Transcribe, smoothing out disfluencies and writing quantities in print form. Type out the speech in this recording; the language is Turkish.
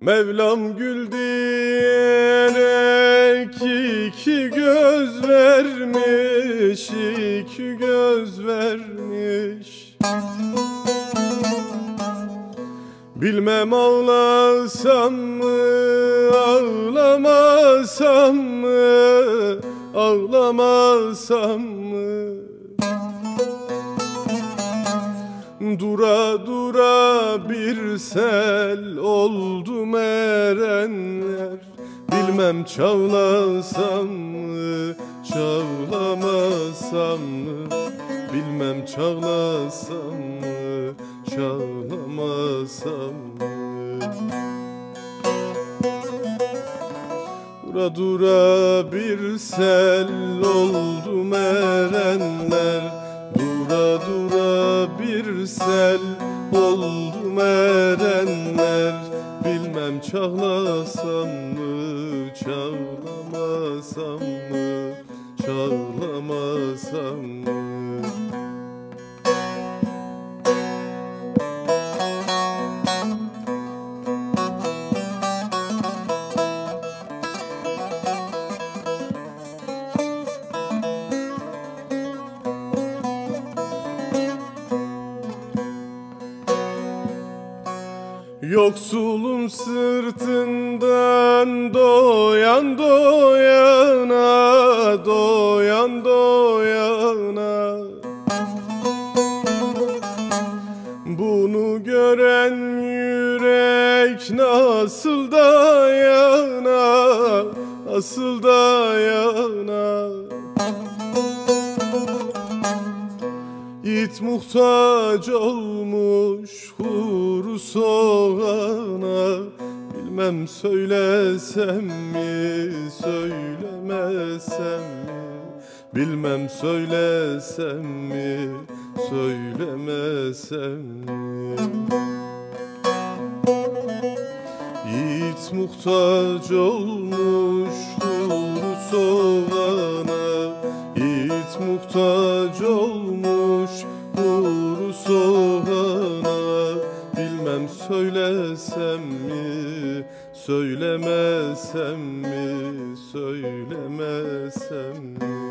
Mevlam gül diyerek iki göz vermiş, iki göz vermiş. Bilmem ağlasam mı, ağlamasam mı, ağlamasam mı? Dura dura bir sel oldum erenler. Bilmem çağlasam mı, çağlamasam mı? Bilmem çağlasam mı, çağlamasam mı? Dura dura bir sel oldum erenler. Dura dura bir sel oldum erenler. Bilmem çağlasam mı, çağlamasam mı, çağlamasam mı? Yoksulun sırtından doyan doyana, doyan doyana. Bunu gören yürek nasıl dayana, nasıl dayana? Yiğit muhtaç olmuş huru soğana. Bilmem söylesem mi, söylemesem mi? Bilmem söylesem mi, söylemesem mi? Yiğit muhtaç olmuş huru soğana. Yiğit muhtaç olmuş huru soğana. Bilmem söylesem mi, söylemesem mi, söylemesem mi?